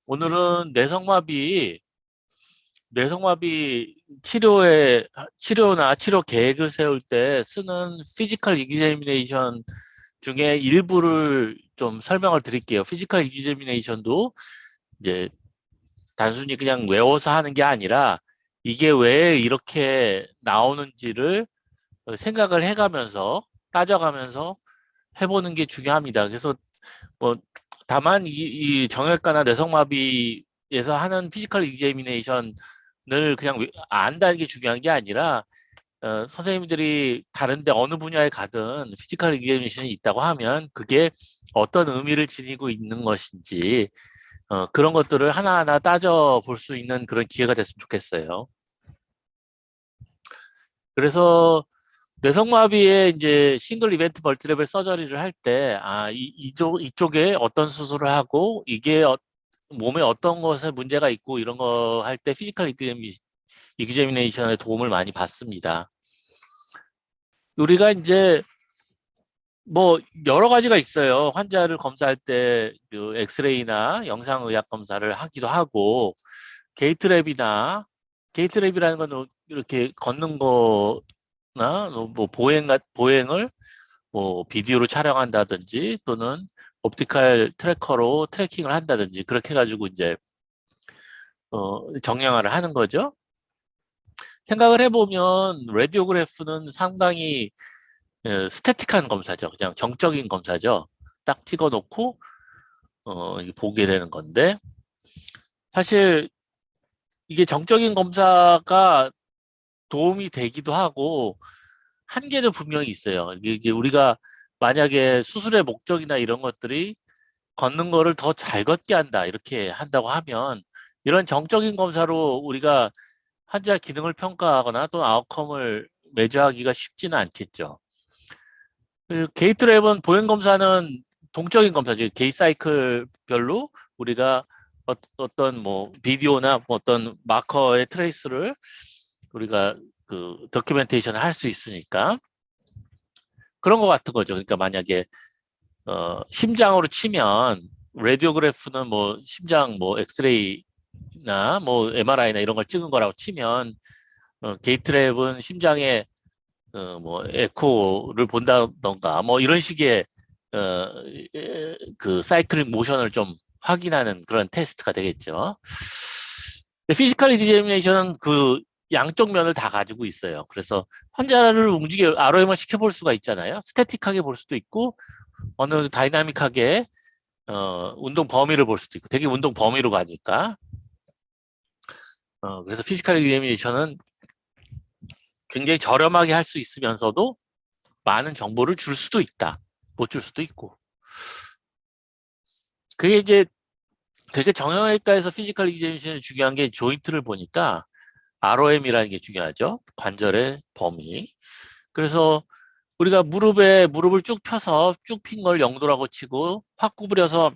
오늘은 뇌성마비 치료나 치료 계획을 세울 때 쓰는 피지컬 이기제미네이션 중에 일부를 좀 설명을 드릴게요. 피지컬 이기제미네이션도 이제 단순히 그냥 외워서 하는 게 아니라 이게 왜 이렇게 나오는지를 생각을 해가면서 따져가면서 해보는 게 중요합니다. 그래서 뭐 다만 이 정형외과나 뇌성마비에서 하는 피지컬 이기제미네이션을 그냥 안다는 게 중요한 게 아니라 선생님들이 다른데 어느 분야에 가든 피지컬 이기제미네이션이 있다고 하면 그게 어떤 의미를 지니고 있는 것인지 그런 것들을 하나하나 따져 볼 수 있는 그런 기회가 됐으면 좋겠어요. 그래서 뇌성마비의 이제 싱글 이벤트 멀티레벨 서저리를 할 때, 이쪽에 어떤 수술을 하고, 이게 몸에 어떤 것에 문제가 있고, 이런 거 할 때 피지컬 이기제미네이션의 도움을 많이 받습니다. 우리가 이제 뭐 여러 가지가 있어요. 환자를 검사할 때 그 엑스레이나 영상의학 검사를 하기도 하고, 게이트랩이나, 게이트랩이라는 건 이렇게 걷는 거나 뭐 보행을 뭐 비디오로 촬영한다든지 또는 옵티컬 트래커로 트래킹을 한다든지 그렇게 해가지고 이제 정형화를 하는 거죠. 생각을 해보면 라디오그래프는 상당히 스태틱한 검사죠. 그냥 정적인 검사죠. 딱 찍어놓고 이게 보게 되는 건데 사실 이게 정적인 검사가 도움이 되기도 하고 한계도 분명히 있어요. 이게 우리가 만약에 수술의 목적이나 이런 것들이 걷는 거를 더 잘 걷게 한다 이렇게 한다고 하면 이런 정적인 검사로 우리가 환자 기능을 평가하거나 또 아웃컴을 매주하기가 쉽지는 않겠죠. 게이트랩은 보행 검사는 동적인 검사죠. 게이트 사이클별로 우리가 어떤 뭐 비디오나 뭐 어떤 마커의 트레이스를 우리가 그 도큐멘테이션을 할 수 있으니까 그런 것 같은 거죠. 그러니까 만약에 심장으로 치면 라디오그래프는 뭐 심장 뭐 엑스레이나 뭐 MRI나 이런 걸 찍은 거라고 치면 게이트랩은 심장에 뭐 에코를 본다던가 뭐 이런 식의 어, 그 사이클릭 모션을 좀 확인하는 그런 테스트가 되겠죠. 피지컬 이디제미네이션은 그 양쪽 면을 다 가지고 있어요. 그래서 환자를 ROM을 시켜볼 수가 있잖아요. 스태틱하게 볼 수도 있고 어느 정도 다이나믹하게 운동 범위를 볼 수도 있고 되게 운동 범위로 가니까 그래서 피지컬 이디제미네이션은 굉장히 저렴하게 할 수 있으면서도 많은 정보를 줄 수도 있다. 못 줄 수도 있고. 그게 이제 되게 정형외과에서 피지컬 이기제미션이 중요한 게 조인트를 보니까 ROM이라는 게 중요하죠. 관절의 범위. 그래서 우리가 무릎을 쭉 펴서 쭉 핀 걸 0도라고 치고 확 구부려서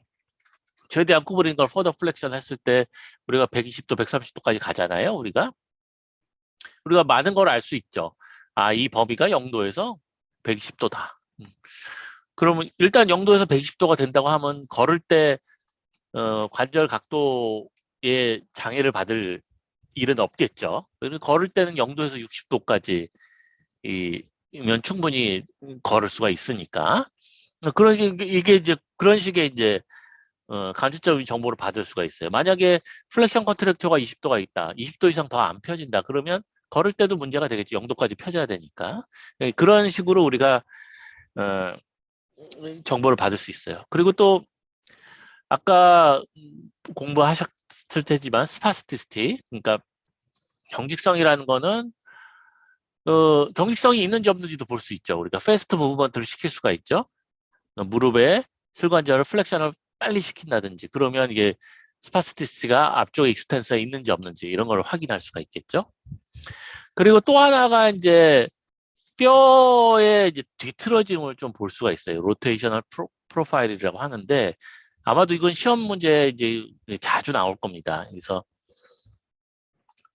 최대한 구부린 걸 퍼더 플렉션 했을 때 우리가 120도, 130도까지 가잖아요. 우리가 많은 걸 알 수 있죠. 이 범위가 0도에서 120도다. 그러면 일단 0도에서 120도가 된다고 하면 걸을 때 관절 각도에 장애를 받을 일은 없겠죠. 걸을 때는 0도에서 60도까지 면 충분히 걸을 수가 있으니까. 이게 이제 그런 식의 이제 간접적인 정보를 받을 수가 있어요. 만약에 플렉션 컨트랙터가 20도가 있다. 20도 이상 더 안 펴진다. 그러면 걸을 때도 문제가 되겠죠. 0도까지 펴져야 되니까. 그런 식으로 우리가 어, 정보를 받을 수 있어요. 그리고 또 아까 공부하셨을 테지만 스파스티시티, 그러니까 경직성이라는 거는 경직성이 있는지 없는지도 볼 수 있죠. 우리가 패스트 무브먼트를 시킬 수가 있죠. 무릎에 슬관절을 플렉션을 빨리 시킨다든지 그러면 이게 스파스티시티가 앞쪽 익스텐서에 있는지 없는지 이런 걸 확인할 수가 있겠죠. 그리고 또 하나가 이제 뼈의 이제 뒤틀어짐을 좀 볼 수가 있어요. 로테이셔널 프로파일이라고 하는데 아마도 이건 시험 문제 이제 자주 나올 겁니다. 그래서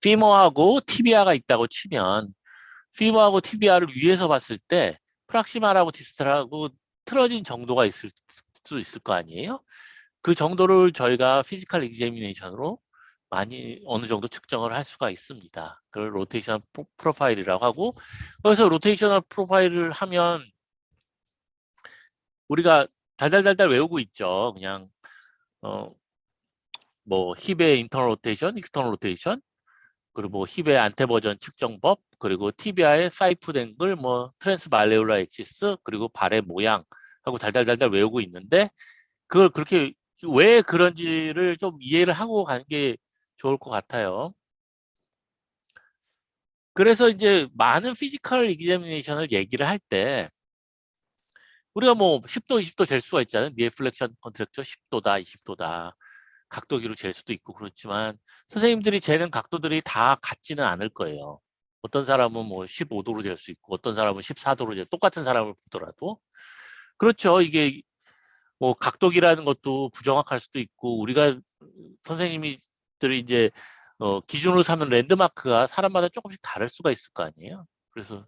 피머하고 티비아가 있다고 치면 피머하고 티비아를 위에서 봤을 때 프락시마라고 디스탈하고 틀어진 정도가 있을 수 있을 거 아니에요? 그 정도를 저희가 피지컬 익자미네이션으로 많이 어느 정도 측정을 할 수가 있습니다. 그걸 로테이션 프로파일이라고 하고, 그래서 로테이셔널 프로파일을 하면 우리가 달달달달 외우고 있죠. 그냥 뭐 힙의 인터널 로테이션, 익스터널 로테이션, 그리고 뭐 힙의 안테버전 측정법, 그리고 티비아의 사이프 앵글, 뭐 트랜스 말레올라 엑시스, 그리고 발의 모양 하고 달달달달 외우고 있는데, 그걸 그렇게 왜 그런지를 좀 이해를 하고 가는 게 좋을 것 같아요. 그래서 이제 많은 피지컬 이그자미네이션을 얘기를 할 때 우리가 뭐 10도, 20도 될 수가 있잖아요. 리플렉션 컨트랙터 10도다, 20도다. 각도기로 잴 수도 있고 그렇지만 선생님들이 재는 각도들이 다 같지는 않을 거예요. 어떤 사람은 뭐 15도로 잴 수 있고 어떤 사람은 14도로 똑같은 사람을 보더라도 그렇죠. 이게 뭐 각도기라는 것도 부정확할 수도 있고 우리가 선생님들이 이제 기준으로 삼는 랜드마크가 사람마다 조금씩 다를 수가 있을 거 아니에요. 그래서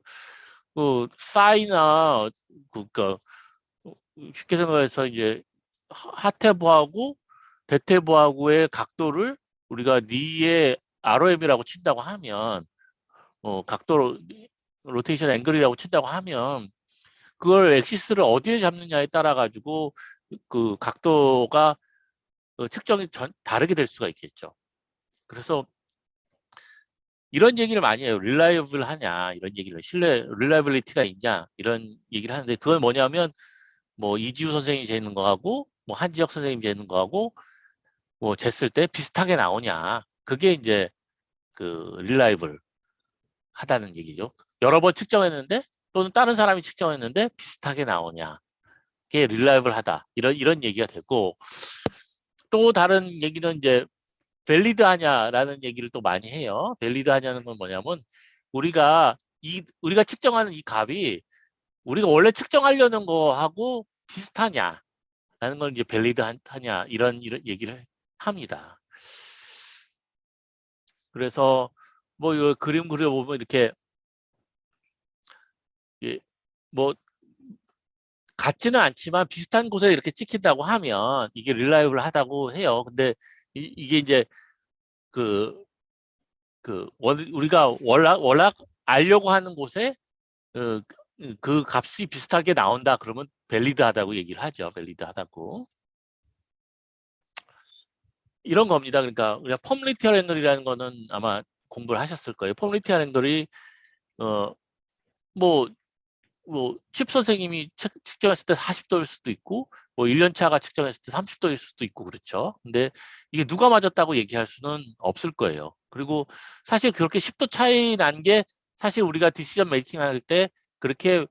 그 사이나 그러니까 쉽게 생각해서 이제 하테부하고 대테부하고의 각도를 우리가 니의 ROM이라고 친다고 하면 각도 로테이션 앵글이라고 친다고 하면 그걸 엑시스를 어디에 잡느냐에 따라 가지고 그 각도가 측정이 다르게 될 수가 있겠죠. 그래서 이런 얘기를 많이 해요. 릴라이블 하냐 이런 얘기를 릴라이빌리티가 있냐 이런 얘기를 하는데 그건 뭐냐면 뭐 이지우 선생님이 재는 거하고 뭐 한지혁 선생님이 재는 거하고 뭐 쟀을 때 비슷하게 나오냐 그게 이제 그 릴라이블 하다는 얘기죠. 여러 번 측정했는데 또는 다른 사람이 측정했는데 비슷하게 나오냐 그게 릴라이블 하다 이런 얘기가 되고 또 다른 얘기는 이제 밸리드 하냐라는 얘기를 또 많이 해요. 밸리드 하냐는 건 뭐냐면 우리가 측정하는 이 값이 우리가 원래 측정하려는 거하고 비슷하냐라는 걸 이제 밸리드 하냐 이런 얘기를 합니다. 그래서 뭐 이 그림 그려보면 이렇게 뭐 같지는 않지만 비슷한 곳에 이렇게 찍힌다고 하면 이게 릴라이블 하다고 해요. 근데 이게 이제 그 우리가 월락 알려고 하는 곳에 그, 그 값이 비슷하게 나온다 그러면 밸리드하다고 얘기를 하죠. 밸리드하다고. 이런 겁니다. 그러니까 우리가 펌리티얼 앵글이라는 거는 아마 공부를 하셨을 거예요. 펌리티얼 앵글이 뭐 칩 선생님이 측정했을 때 40도일 수도 있고 뭐 1년 차가 측정했을 때 30도일 수도 있고 그렇죠. 근데 이게 누가 맞았다고 얘기할 수는 없을 거예요. 그리고 사실 그렇게 10도 차이 난 게 사실 우리가 디시전 메이킹 할 때 그렇게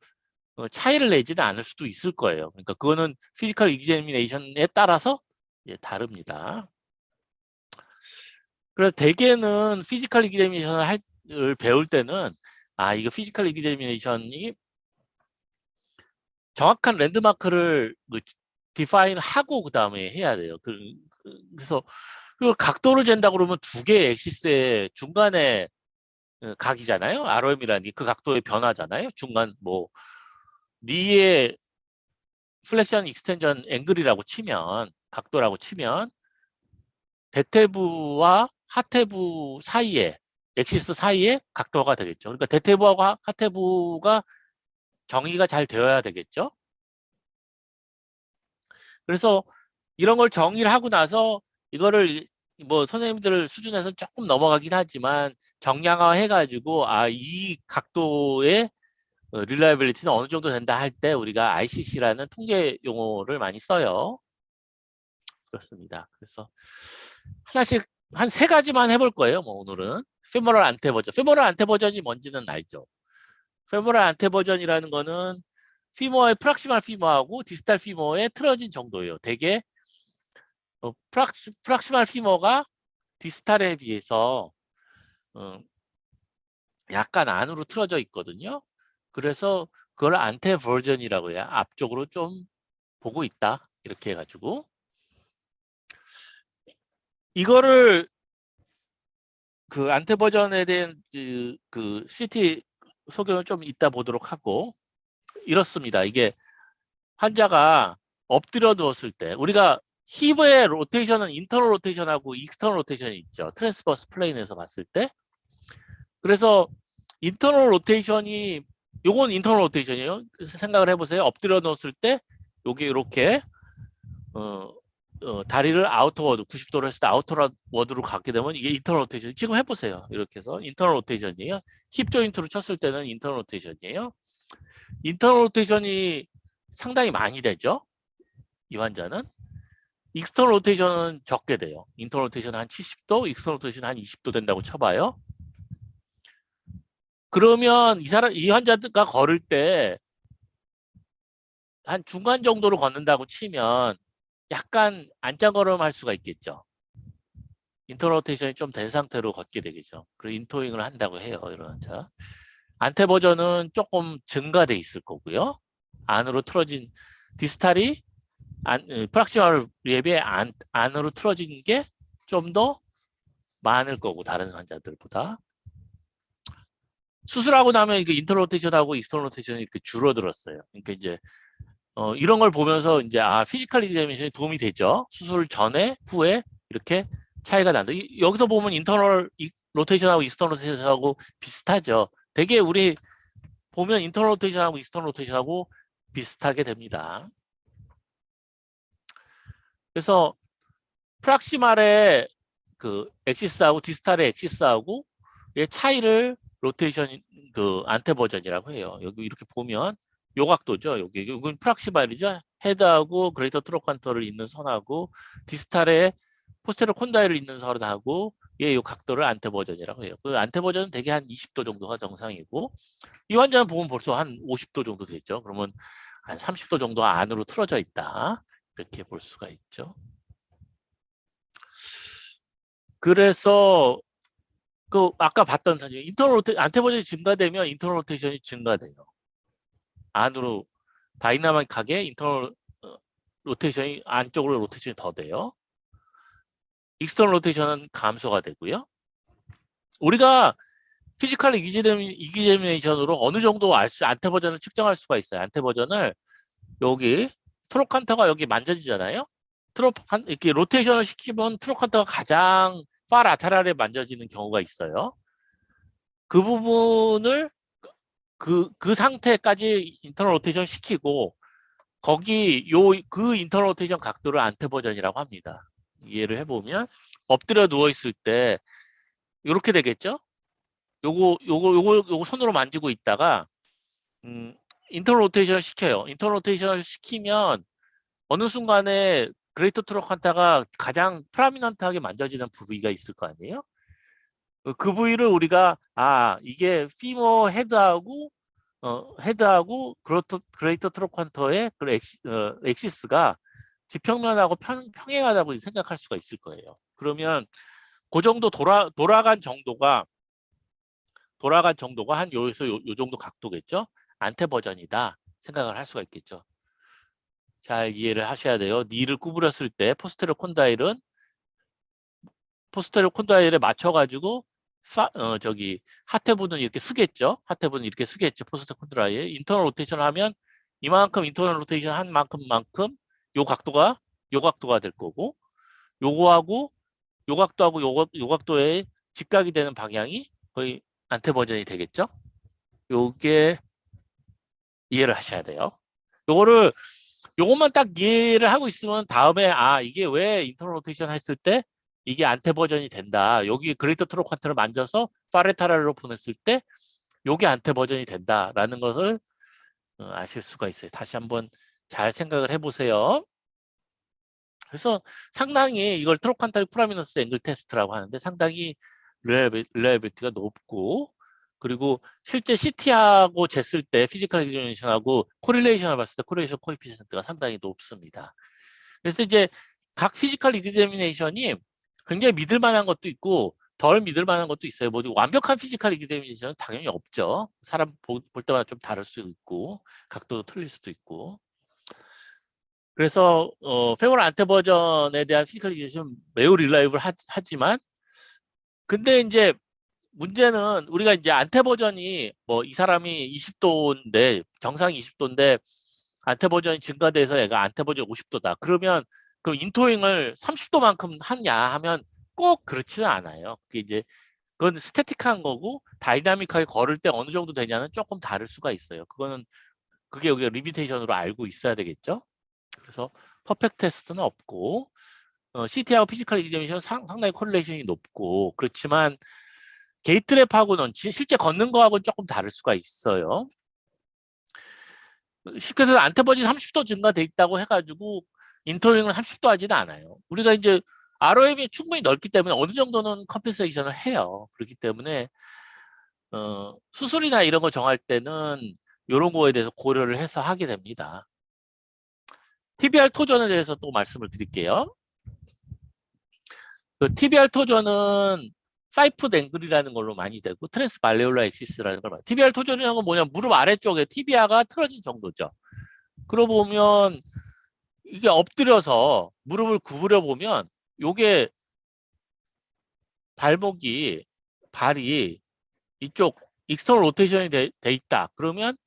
차이를 내지는 않을 수도 있을 거예요. 그러니까 그거는 피지컬 이그제미네이션에 따라서 다릅니다. 그래서 대개는 피지컬 이그제미네이션을 배울 때는 이거 피지컬 이그제미네이션이 정확한 랜드마크를 디파인 하고 그 다음에 해야 돼요. 그래서 그 각도를 잰다 그러면 두 개의 엑시스의 중간에 각이잖아요. ROM이라는 게 그 각도의 변화잖아요. 중간 뭐 니의 플렉션 익스텐전 앵글이라고 치면 각도라고 치면 대퇴부와 하퇴부 사이에 엑시스 사이에 각도가 되겠죠. 그러니까 대퇴부하고 하퇴부가 정의가 잘 되어야 되겠죠. 그래서 이런 걸 정의를 하고 나서 이거를 뭐 선생님들 수준에서 조금 넘어가긴 하지만 정량화 해가지고 이 각도의 릴라이빌리티는 어느 정도 된다 할 때 우리가 ICC라는 통계 용어를 많이 써요. 그렇습니다. 그래서 하나씩 한 세 가지만 해볼 거예요. 뭐 오늘은 페모럴 안테 버전. 페모럴 안테 버전이 뭔지는 알죠. 페모럴 안테 버전이라는 거는 피머의 프락시말 피머하고 디스탈 피머의 틀어진 정도예요. 대개 프락시말 피머가 디스탈에 비해서 어, 약간 안으로 틀어져 있거든요. 그래서 그걸 안테 버전이라고 해요. 앞쪽으로 좀 보고 있다. 이렇게 해가지고 이거를 그 안테 버전에 대한 그 CT 소견을 좀 이따 보도록 하고 이렇습니다. 이게 환자가 엎드려 누웠을 때 우리가 힙의 로테이션은 인터널 로테이션하고 익스터널 로테이션이 있죠. 트랜스버스 플레인에서 봤을 때. 그래서 인터널 로테이션이 요건 인터널 로테이션이에요. 생각을 해보세요. 엎드려 놓았을 때 요게 이렇게 다리를 아우터워드 90도로 했을 때 아우터워드로 가게 되면 이게 인터널 로테이션. 지금 해보세요. 이렇게 해서 인터널 로테이션이에요. 힙 조인트로 쳤을 때는 인터널 로테이션이에요. 인터널 로테이션이 상당히 많이 되죠. 이 환자는. 익스터널 로테이션은 적게 돼요. 인터널 로테이션은 한 70도, 익스터널 로테이션은 한 20도 된다고 쳐봐요. 그러면 이 환자가 걸을 때 한 중간 정도로 걷는다고 치면 약간 안짱걸음 할 수가 있겠죠. 인터널 로테이션이 좀 된 상태로 걷게 되겠죠. 그리고 인토잉을 한다고 해요. 이런 환자. 안테 버전은 조금 증가돼 있을 거고요. 안으로 틀어진 디스탈이 프락시멀 리에 안으로 틀어진 게 좀 더 많을 거고 다른 환자들보다. 수술하고 나면 이게 인터널 로테이션하고 익스터널 로테이션이 이렇게 줄어들었어요. 그러니까 이제 이런 걸 보면서 이제 피지컬 이그제미네이션이 도움이 되죠. 수술 전에 후에 이렇게 차이가 난다. 여기서 보면 인터널 로테이션하고 익스터널 로테이션하고 비슷하죠. 되게 우리 보면 인터널 로테이션하고 익스터널 로테이션하고 비슷하게 됩니다. 그래서 프락시말의 그 엑시스하고 디스탈의 엑시스하고 의 차이를 로테이션 그 안테 버전이라고 해요. 여기 이렇게 보면 요 각도죠. 여기는 프락시말이죠. 헤드하고 그레이터 트로칸터를 잇는 선하고 디스탈에 포스테로 콘다일을 잇는 선하고 요 각도를 안테 버전이라고 해요. 그 안테 버전은 대개 한 20도 정도가 정상이고 이 환자는 보면 벌써 한 50도 정도 되죠. 그러면 한 30도 정도 안으로 틀어져 있다. 이렇게 볼 수가 있죠. 그래서 그 아까 봤던 사진 인터널 로테 안테 버전이 증가되면 인터널 로테이션이 증가돼요. 안으로 다이나믹하게 인터널 로테이션이 안쪽으로 로테이션이 더 돼요. 익스터널 로테이션은 감소가 되고요. 우리가 피지컬 이기제미네이션으로 어느 정도 안테 버전을 측정할 수가 있어요. 안테 버전을 여기 트로칸터가 여기 만져지잖아요. 이렇게 로테이션을 시키면 트로칸터가 가장 파라테랄에 만져지는 경우가 있어요. 그 부분을 그 상태까지 인터널 로테이션 시키고 거기 그 인터널 로테이션 각도를 안테 버전이라고 합니다. 이해를 해보면 엎드려 누워 있을 때 이렇게 되겠죠? 요거 손으로 만지고 있다가 인터널 로테이션을 시켜요. 인터널 로테이션을 시키면 어느 순간에 그레이터 트로칸타가 가장 프라미넌트하게 만져지는 부위가 있을 거 아니에요? 그 부위를 우리가 이게 피머 헤드하고 그레이터 트로칸터의 엑시스가 지평면하고 평행하다고 생각할 수가 있을 거예요. 그러면 그 정도 돌아간 정도가 한 요에서 요 정도 각도겠죠? 안테 버전이다 생각을 할 수가 있겠죠. 잘 이해를 하셔야 돼요. 니를 구부렸을 때 포스테로 콘다일에 맞춰가지고 저기 하태부는 이렇게 쓰겠죠. 하태부는 이렇게 쓰겠죠. 포스테로 콘다일에 인터널 로테이션을 하면 이만큼 인터널 로테이션 한 만큼 요 각도가 될 거고 요거하고 요 각도의 직각이 되는 방향이 거의 안테 버전이 되겠죠. 요게 이해를 하셔야 돼요. 요것만 딱 이해를 하고 있으면 다음에 이게 왜 인터널 로테이션 했을 때 이게 안테 버전이 된다. 여기 그레이터 트로칸트를 만져서 파레타랄로 보냈을 때 요게 안테 버전이 된다라는 것을 아실 수가 있어요. 다시 한번 잘 생각을 해보세요. 그래서 상당히 이걸 트로칸탈 프라미너스 앵글 테스트라고 하는데 상당히 릴레이빌티가 높고 그리고 실제 CT하고 쟀을 때 피지컬 이그제미네이션하고 코릴레이션을 봤을 때 코릴레이션 코에피시언트가 상당히 높습니다. 그래서 이제 각 피지컬 이그제미네이션이 굉장히 믿을 만한 것도 있고 덜 믿을 만한 것도 있어요. 뭐 완벽한 피지컬 이그제미네이션은 당연히 없죠. 사람 볼 때마다 좀 다를 수 있고 각도도 틀릴 수도 있고. 그래서 페모럴 안테 버전에 대한 피지컬 이그제미네이션 매우 릴라이블 하지만 근데 이제 문제는 우리가 이제 안테 버전이 뭐 이 사람이 20도인데 정상이 20도인데 안테 버전이 증가돼서 얘가 안테 버전이 50도다. 그러면 그럼 인토잉을 30도만큼 하냐 하면 꼭 그렇지는 않아요. 그게 이제 그건 스태틱한 거고 다이나믹하게 걸을 때 어느 정도 되냐는 조금 다를 수가 있어요. 그게 우리가 리미테이션으로 알고 있어야 되겠죠. 그래서 퍼펙트 테스트는 없고 CT하고 피지컬 이미션 상당히 코릴레이션이 높고 그렇지만 게이트랩하고는 실제 걷는 거하고는 조금 다를 수가 있어요. 쉽게 해서 안테버지 30도 증가돼 있다고 해가지고 인터링을 30도 하지는 않아요. 우리가 이제 ROM이 충분히 넓기 때문에 어느 정도는 컴pen세이션을 해요. 그렇기 때문에 수술이나 이런 거 정할 때는 이런 거에 대해서 고려를 해서 하게 됩니다. TBR 토전에 대해서 또 말씀을 드릴게요. 그 TBR 토전은 사이프 앵글이라는 걸로 많이 되고 트랜스 발레올라 엑시스라는 걸 TBR 토전이라는 건 뭐냐 무릎 아래쪽에 티비아가 틀어진 정도죠. 그러고 보면 이게 엎드려서 무릎을 구부려 보면 요게 발이 이쪽 익스터널 로테이션이 돼 있다. 그러면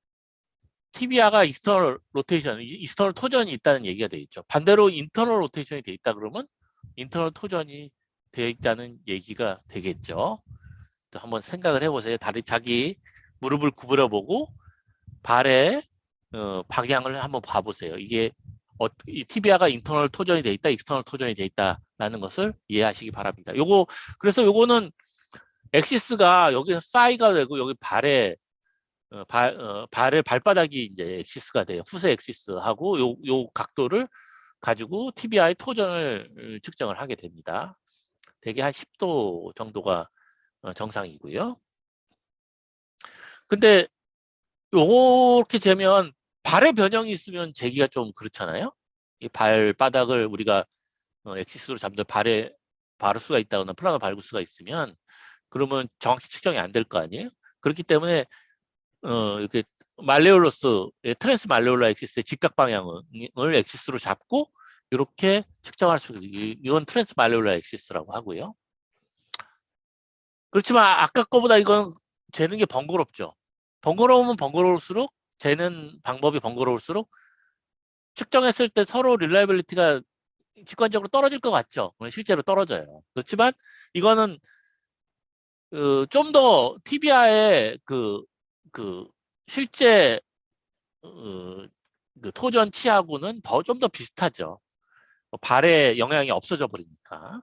티비아가 익스터널 로테이션, 익스터널 토전이 있다는 얘기가 되겠죠. 반대로 인터널 로테이션이 돼 있다 그러면 인터널 토전이 되어 있다는 얘기가 되겠죠. 또 한번 생각을 해보세요. 자기 무릎을 구부려 보고 발의 방향을 한번 봐보세요. 이게 이 티비아가 인터널 토전이 돼 있다, 익스터널 토전이 돼 있다라는 것을 이해하시기 바랍니다. 그래서 요거는 엑시스가 여기서 사이가 되고 여기 발의 발바닥이 이제 엑시스가 돼요. 후세 엑시스하고 요 각도를 가지고 TBI의 토전을 측정을 하게 됩니다. 대개 한 10도 정도가 정상이고요. 근데 요렇게 재면 발의 변형이 있으면 재기가 좀 그렇잖아요. 이 발바닥을 우리가 엑시스로 잡는 발에 바를 수가 있다거나 플랑을 밟을 수가 있으면 그러면 정확히 측정이 안 될 거 아니에요. 그렇기 때문에 이렇게 트랜스 말레올라 엑시스의 직각 방향을 엑시스로 잡고 이렇게 측정할 수 있어요. 이건 트랜스 말레올라 엑시스라고 하고요. 그렇지만 아까 거보다 이건 재는 게 번거롭죠. 번거로우면 번거로울수록 재는 방법이 번거로울수록 측정했을 때 서로 릴라이빌리티가 직관적으로 떨어질 것 같죠. 실제로 떨어져요. 그렇지만 이거는 좀 더 TBI의 그 실제 그 토전 치하고는 좀 더 비슷하죠. 발에 영향이 없어져 버리니까.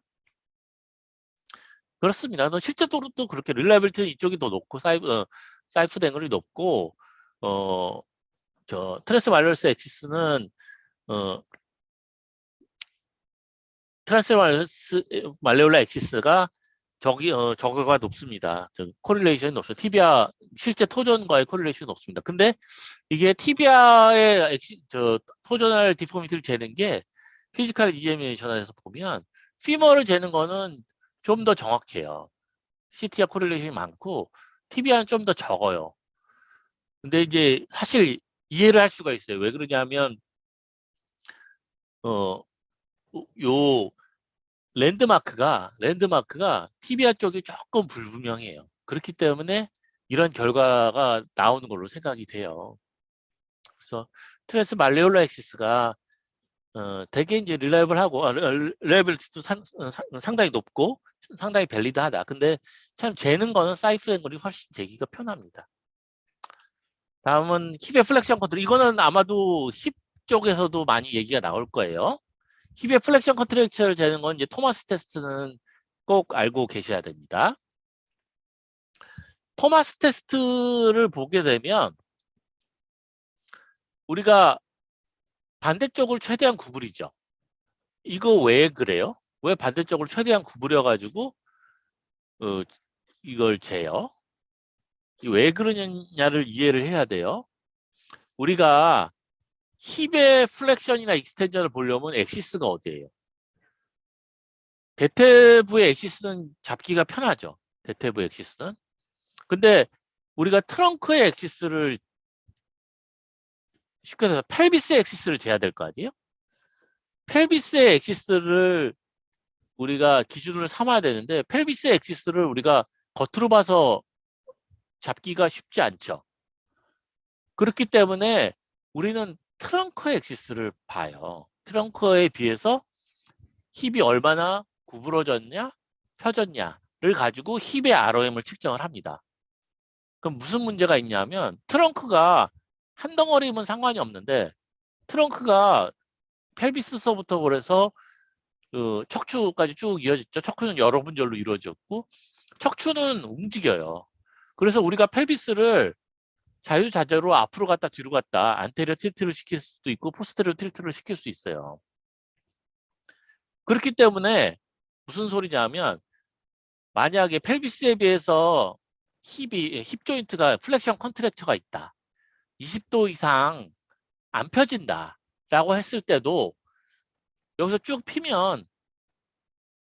그렇습니다. 실제로도 그렇게 릴라이빌티는 이쪽이 더 높고 사이프 앵글이 높고 트랜스 마이너스 엑시스는 트랜스 말레올라 엑시스가 저거가 높습니다. 코릴레이션이 높죠. 티비아 실제 토전과의 코릴레이션이 높습니다. 근데 이게 티비아의 토저널 디포미티를 재는 게 피지컬 이제미네이션에서 보면 피머를 재는 거는 좀 더 정확해요. CT와 코릴레이션이 많고 티비아는 좀 더 적어요. 근데 이제 사실 이해를 할 수가 있어요. 왜 그러냐면 요 랜드마크가 티비아 쪽이 조금 불분명해요. 그렇기 때문에 이런 결과가 나오는 걸로 생각이 돼요. 그래서 트랜스 말레올라 엑시스가 되게 이제 릴라이블하고 릴라이블티도 상당히 높고 상당히 밸리드하다. 근데 참 재는 거는 사이프 앵글이 훨씬 재기가 편합니다. 다음은 힙의 플렉션 컨트롤. 이거는 아마도 힙 쪽에서도 많이 얘기가 나올 거예요. 힙의 플렉션 컨트랙처를 재는 건 이제 토마스 테스트는 꼭 알고 계셔야 됩니다. 토마스 테스트를 보게 되면 우리가 반대쪽을 최대한 구부리죠. 이거 왜 그래요? 왜 반대쪽을 최대한 구부려 가지고 이걸 재요? 왜 그러냐를 이해를 해야 돼요. 우리가 힙의 플렉션이나 익스텐전을 보려면 엑시스가 어디예요? 대퇴부의 엑시스는 잡기가 편하죠. 대퇴부 엑시스는. 근데 우리가 트렁크의 엑시스를 쉽게 해서 펠비스의 엑시스를 재야 될 거 아니에요? 펠비스의 엑시스를 우리가 기준으로 삼아야 되는데 펠비스의 엑시스를 우리가 겉으로 봐서 잡기가 쉽지 않죠. 그렇기 때문에 우리는 트렁크의 엑시스를 봐요. 트렁크에 비해서 힙이 얼마나 구부러졌냐, 펴졌냐를 가지고 힙의 ROM을 측정을 합니다. 그럼 무슨 문제가 있냐면 트렁크가 한 덩어리면 상관이 없는데 트렁크가 펠비스서부터 그래서 척추까지 쭉 이어졌죠. 척추는 여러 분절로 이루어졌고 척추는 움직여요. 그래서 우리가 펠비스를 자유자재로 앞으로 갔다 뒤로 갔다 안테리어 틸트를 시킬 수도 있고 포스테리어 틸트를 시킬 수 있어요. 그렇기 때문에 무슨 소리냐면 만약에 펠비스에 비해서 힙 조인트가 플렉션 컨트랙처가 있다. 20도 이상 안 펴진다 라고 했을 때도 여기서 쭉 피면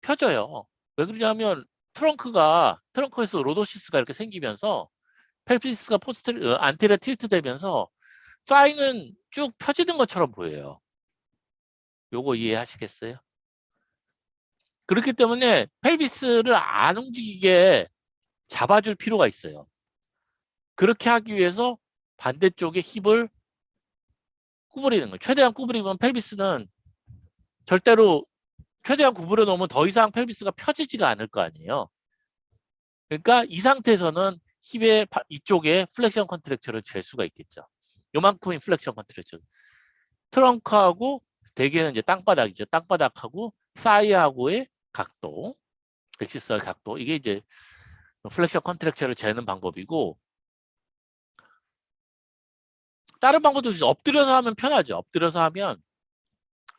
펴져요. 왜 그러냐면 트렁크에서 로도시스가 이렇게 생기면서 펠비스가 안테리어 틸트 되면서 사인은 쭉 펴지는 것처럼 보여요. 요거 이해하시겠어요? 그렇기 때문에 펠비스를 안 움직이게 잡아줄 필요가 있어요. 그렇게 하기 위해서 반대쪽에 힙을 구부리는 거예요. 최대한 구부리면 펠비스는 절대로 최대한 구부려 놓으면 더 이상 펠비스가 펴지지가 않을 거 아니에요. 그러니까 이 상태에서는 힙의 이쪽에 플렉션 컨트랙처를 잴 수가 있겠죠. 요만큼의 플렉션 컨트랙처. 트렁크하고 대개는 이제 땅바닥이죠. 땅바닥하고 사이하고의 각도, 엑시스의 각도. 이게 이제 플렉션 컨트랙처를 재는 방법이고 다른 방법도 있어요. 엎드려서 하면 편하죠. 엎드려서 하면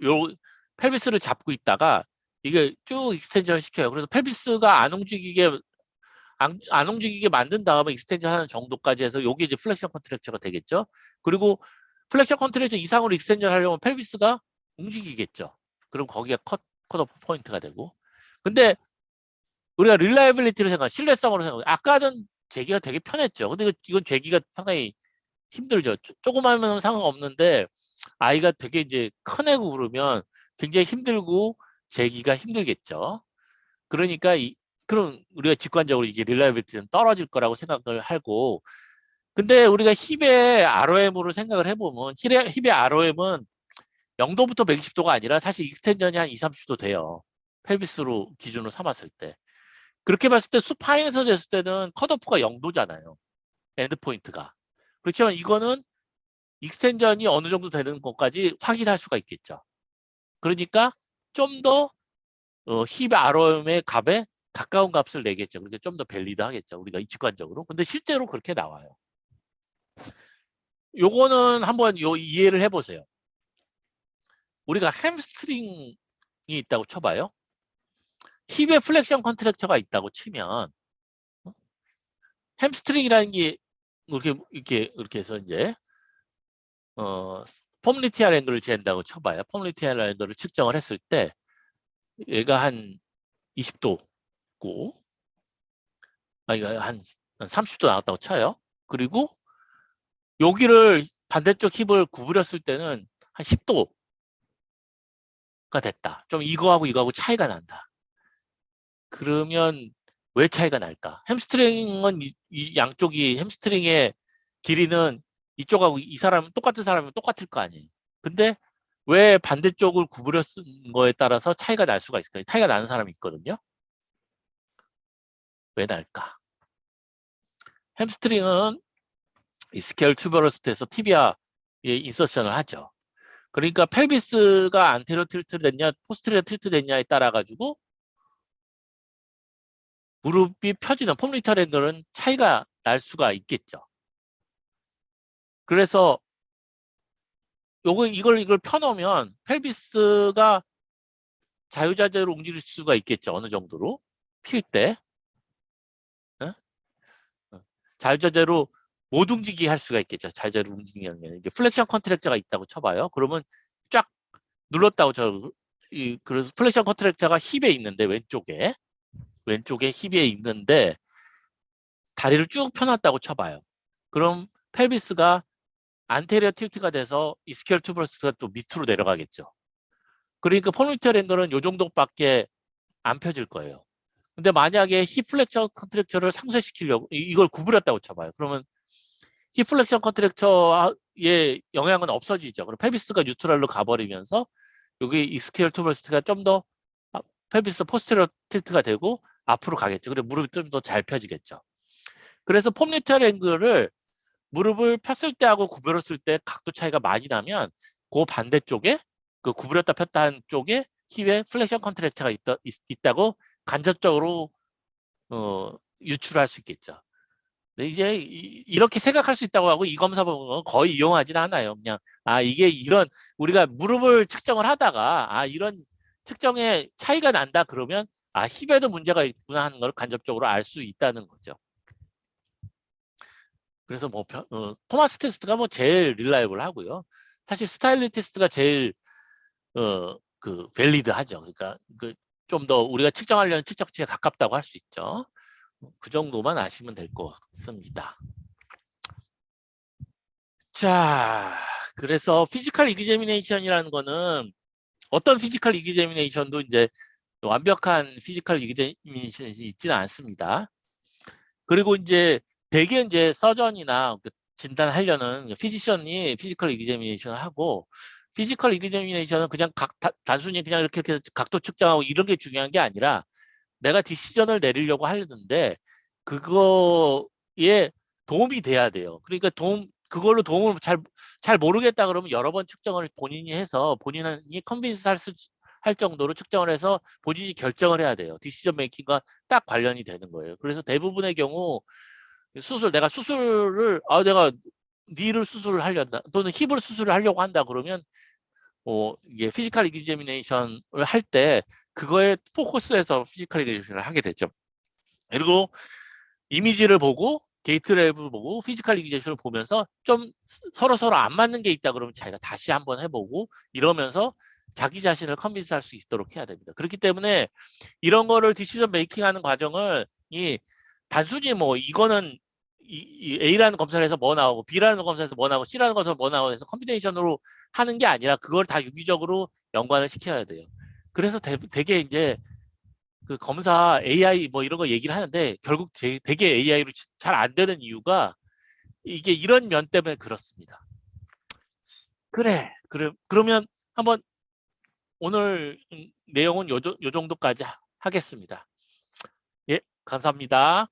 요 펠비스를 잡고 있다가 이게 쭉 익스텐션 시켜요. 그래서 펠비스가 안 움직이게 만든 다음에 익스텐션 하는 정도까지 해서 요게 이제 플렉션 컨트랙처가 되겠죠. 그리고 플렉션 컨트랙처 이상으로 익스텐션 하려면 펠비스가 움직이겠죠. 그럼 거기가 컷오프 포인트가 되고. 근데 우리가 릴라이빌리티로 생각, 신뢰성으로 생각. 아까는 재기가 되게 편했죠. 근데 이건 재기가 상당히 힘들죠. 조그마하면 상관없는데 아이가 되게 이제 큰 애고 그러면 굉장히 힘들고 재기가 힘들겠죠. 그러니까 그럼 우리가 직관적으로 이게 릴라이빌리티는 떨어질 거라고 생각을 하고 근데 우리가 힙의 ROM으로 생각을 해보면 힙의 ROM은 0도부터 120도가 아니라 사실 익스텐전이 한 2, 30도 돼요. 펠비스로 기준으로 삼았을 때. 그렇게 봤을 때 수파인에서 쟀을 때는 컷오프가 0도잖아요. 엔드포인트가. 그렇지만 이거는 익스텐전이 어느 정도 되는 것까지 확인할 수가 있겠죠. 그러니까 좀 더 힙의 ROM의 값에 가까운 값을 내겠죠. 그러니까 좀 더 밸리드 하겠죠. 우리가 직관적으로. 근데 실제로 그렇게 나와요. 요거는 한번 이해를 해보세요. 우리가 햄스트링이 있다고 쳐봐요. 힙의 플렉션 컨트랙처가 있다고 치면 햄스트링이라는 게 이렇게 해서 이제 폼리티알 앵글을 재는다고 쳐봐요. 폼리티알 앵글을 측정을 했을 때 얘가 한 20도고 아니 한 30도 나왔다고 쳐요. 그리고 여기를 반대쪽 힙을 구부렸을 때는 한 10도가 됐다. 좀 이거하고 차이가 난다. 그러면 왜 차이가 날까? 햄스트링은 이 양쪽이 햄스트링의 길이는 이쪽하고 이 사람은 똑같은 사람은 똑같을 거 아니에요. 근데 왜 반대쪽을 구부려 쓴 거에 따라서 차이가 날 수가 있을까요? 차이가 나는 사람이 있거든요. 왜 날까? 햄스트링은 이스케일 튜버러스트에서 티비아에 인서션을 하죠. 그러니까 펠비스가 안테리어 틸트 됐냐, 포스테리어 틸트 됐냐에 따라 가지고 무릎이 펴지는 폼리터 앵글은 차이가 날 수가 있겠죠. 그래서 이걸 펴놓으면 펠비스가 자유자재로 움직일 수가 있겠죠. 어느 정도로 필 때. 자유자재로 못 움직이게 할 수가 있겠죠. 자유자재로 움직이는 게. 이게 플렉션 컨트랙터가 있다고 쳐봐요. 그러면 쫙 눌렀다고 그래서 플렉션 컨트랙터가 힙에 있는데 왼쪽에 힙에 있는데 다리를 쭉 펴놨다고 쳐봐요. 그럼 펠비스가 안테리어 틸트가 돼서 이스케일 투버러스가 또 밑으로 내려가겠죠. 그러니까 폴리티얼 앵글은 이 정도밖에 안 펴질 거예요. 근데 만약에 힙 플렉션 컨트랙처를 상쇄시키려고 이걸 구부렸다고 쳐봐요. 그러면 힙 플렉션 컨트랙처의 영향은 없어지죠. 그럼 펠비스가 뉴트럴로 가버리면서 여기 이스케일 투버러스가 좀 더 펠비스 포스테리어 틸트가 되고 앞으로 가겠죠. 그리고 무릎이 좀 더 잘 펴지겠죠. 그래서 폼 뉴트럴 앵글을 무릎을 폈을 때하고 구부렸을 때 각도 차이가 많이 나면 그 반대쪽에 그 구부렸다 폈다 한 쪽에 힙에 플렉션 컨트랙트가 있다고 간접적으로 유출할 수 있겠죠. 근데 이제 이렇게 생각할 수 있다고 하고 이 검사 방법은 거의 이용하지는 않아요. 그냥 이게 이런 우리가 무릎을 측정을 하다가 이런 측정에 차이가 난다 그러면 힙에도 문제가 있구나 하는 걸 간접적으로 알 수 있다는 거죠. 그래서 뭐 토마스 테스트가 뭐 제일 릴라이블 하고요. 사실 스타일리 테스트가 제일 그 밸리드하죠. 그러니까 그 좀 더 우리가 측정하려는 측정치에 가깝다고 할 수 있죠. 그 정도만 아시면 될 것 같습니다. 자, 그래서 피지컬 이그제미네이션이라는 거는 어떤 피지컬 이그제미네이션도 이제 완벽한 피지컬 이그제미네이션이 있지는 않습니다. 그리고 이제 대개 이제 서전이나 진단하려는 피지션이 피지컬 이그제미네이션을 하고 피지컬 이그제미네이션은 그냥 단순히 그냥 이렇게 각도 측정하고 이런 게 중요한 게 아니라 내가 디시전을 내리려고 하려는데 그거에 도움이 돼야 돼요. 그러니까 그걸로 도움을 잘 모르겠다 그러면 여러 번 측정을 본인이 해서 본인이 컨빈스 할 정도로 측정을 해서 본인이 결정을 해야 돼요. 디시전 메이킹과 딱 관련이 되는 거예요. 그래서 대부분의 경우 내가 수술을 내가 니를 수술을 하려다 또는 힙을 수술을 하려고 한다 그러면 이게 피지컬 이그제미네이션을 할 때 그거에 포커스해서 피지컬 이그제미네이션을 하게 되죠. 그리고 이미지를 보고 게이트 랩을 보고 피지컬 이그제미네이션을 보면서 좀 서로 안 맞는 게 있다 그러면 자기가 다시 한번 해보고 이러면서 자기 자신을 컨빈스 할 수 있도록 해야 됩니다. 그렇기 때문에 이런 거를 디시전 메이킹하는 과정을 단순히 뭐 이거는 이 A라는 검사를 해서 뭐 나오고 B라는 검사에서 뭐 나오고 C라는 검사에서 뭐 나오고 해서 컴비네이션으로 하는 게 아니라 그걸 다 유기적으로 연관을 시켜야 돼요. 그래서 되게 이제 그 검사 AI 뭐 이런 거 얘기를 하는데 결국 되게 AI로 잘 안 되는 이유가 이게 이런 면 때문에 그렇습니다. 그러면 한번 오늘 내용은 요 정도까지 하겠습니다. 예, 감사합니다.